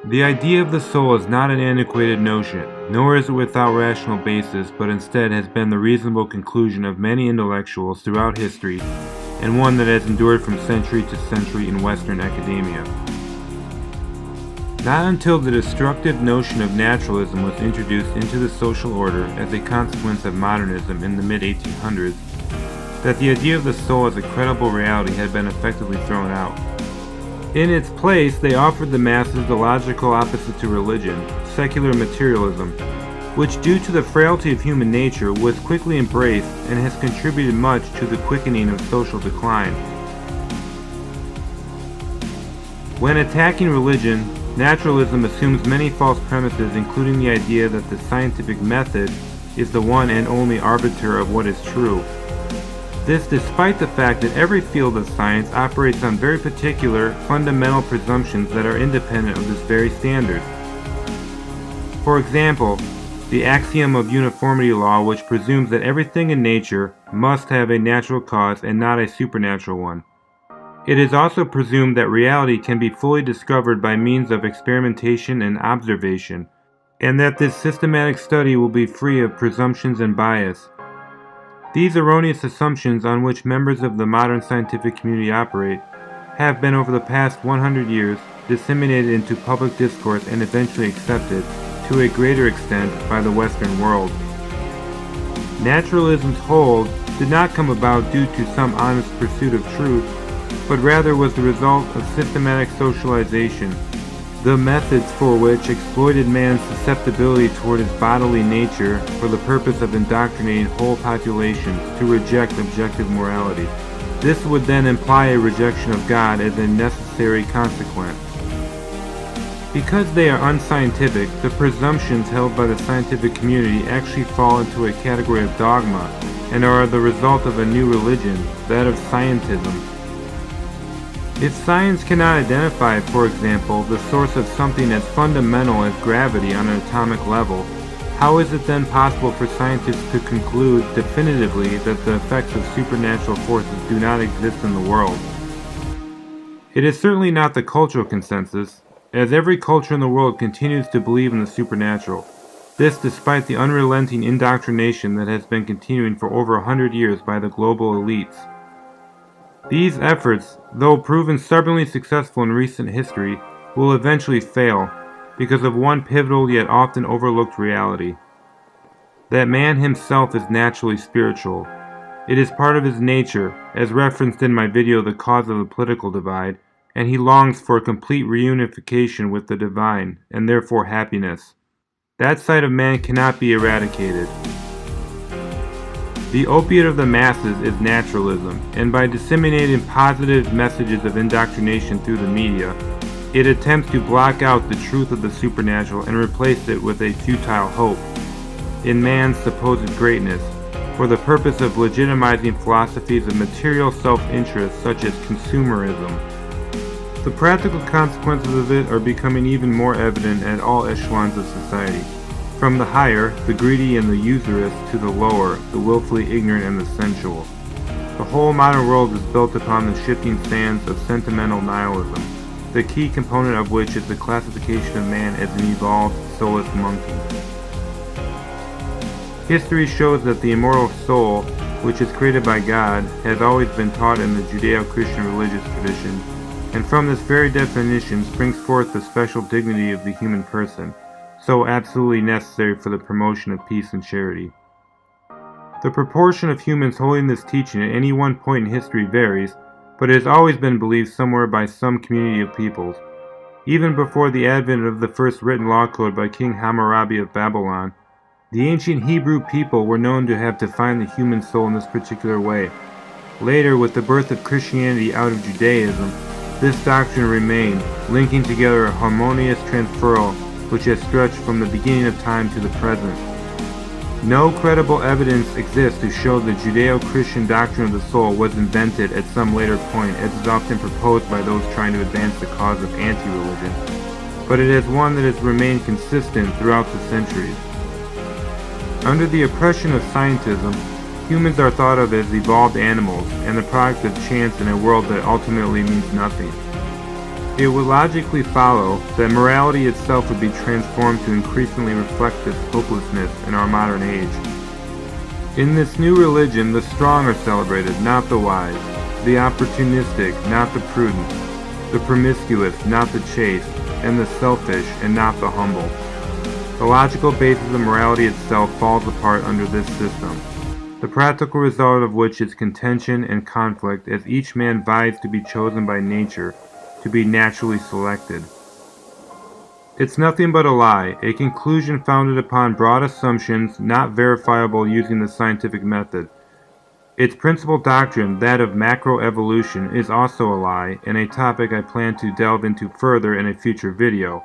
The idea of the soul is not an antiquated notion, nor is it without rational basis, but instead has been the reasonable conclusion of many intellectuals throughout history, and one that has endured from century to century in Western academia. Not until the destructive notion of naturalism was introduced into the social order as a consequence of modernism in the mid-1800s, that the idea of the soul as a credible reality had been effectively thrown out. In its place, they offered the masses the logical opposite to religion, secular materialism, which due to the frailty of human nature was quickly embraced and has contributed much to the quickening of social decline. When attacking religion, naturalism assumes many false premises, including the idea that the scientific method is the one and only arbiter of what is true. This despite the fact that every field of science operates on very particular, fundamental presumptions that are independent of this very standard. For example, the axiom of uniformity law, which presumes that everything in nature must have a natural cause and not a supernatural one. It is also presumed that reality can be fully discovered by means of experimentation and observation, and that this systematic study will be free of presumptions and bias. These erroneous assumptions on which members of the modern scientific community operate have been over the past 100 years disseminated into public discourse and eventually accepted, to a greater extent, by the Western world. Naturalism's hold did not come about due to some honest pursuit of truth, but rather was the result of systematic socialization, the methods for which exploited man's susceptibility toward his bodily nature for the purpose of indoctrinating whole populations to reject objective morality. This would then imply a rejection of God as a necessary consequence. Because they are unscientific, the presumptions held by the scientific community actually fall into a category of dogma and are the result of a new religion, that of scientism. If science cannot identify, for example, the source of something as fundamental as gravity on an atomic level, how is it then possible for scientists to conclude definitively that the effects of supernatural forces do not exist in the world? It is certainly not the cultural consensus, as every culture in the world continues to believe in the supernatural. This despite the unrelenting indoctrination that has been continuing for over 100 years by the global elites. These efforts, though proven stubbornly successful in recent history, will eventually fail because of one pivotal yet often overlooked reality: that man himself is naturally spiritual. It is part of his nature, as referenced in my video The Cause of the Political Divide, and he longs for complete reunification with the divine, and therefore happiness. That side of man cannot be eradicated. The opiate of the masses is naturalism, and by disseminating positive messages of indoctrination through the media, it attempts to block out the truth of the supernatural and replace it with a futile hope in man's supposed greatness, for the purpose of legitimizing philosophies of material self-interest such as consumerism. The practical consequences of it are becoming even more evident at all echelons of society. From the higher, the greedy and the usurious, to the lower, the willfully ignorant and the sensual. The whole modern world is built upon the shifting sands of sentimental nihilism, the key component of which is the classification of man as an evolved, soulless monkey. History shows that the immortal soul, which is created by God, has always been taught in the Judeo-Christian religious tradition, and from this very definition springs forth the special dignity of the human person, so absolutely necessary for the promotion of peace and charity. The proportion of humans holding this teaching at any one point in history varies, but it has always been believed somewhere by some community of peoples. Even before the advent of the first written law code by King Hammurabi of Babylon, the ancient Hebrew people were known to have defined the human soul in this particular way. Later, with the birth of Christianity out of Judaism, this doctrine remained, linking together a harmonious transferal which has stretched from the beginning of time to the present. No credible evidence exists to show the Judeo-Christian doctrine of the soul was invented at some later point, as is often proposed by those trying to advance the cause of anti-religion, but it is one that has remained consistent throughout the centuries. Under the oppression of scientism, humans are thought of as evolved animals and the product of chance in a world that ultimately means nothing. It would logically follow that morality itself would be transformed to increasingly reflect this hopelessness in our modern age. In this new religion, the strong are celebrated, not the wise, the opportunistic, not the prudent, the promiscuous, not the chaste, and the selfish, and not the humble. The logical basis of morality itself falls apart under this system, the practical result of which is contention and conflict as each man vies to be chosen by nature, to be naturally selected. It's nothing but a lie, a conclusion founded upon broad assumptions not verifiable using the scientific method. Its principal doctrine, that of macroevolution, is also a lie, and a topic I plan to delve into further in a future video.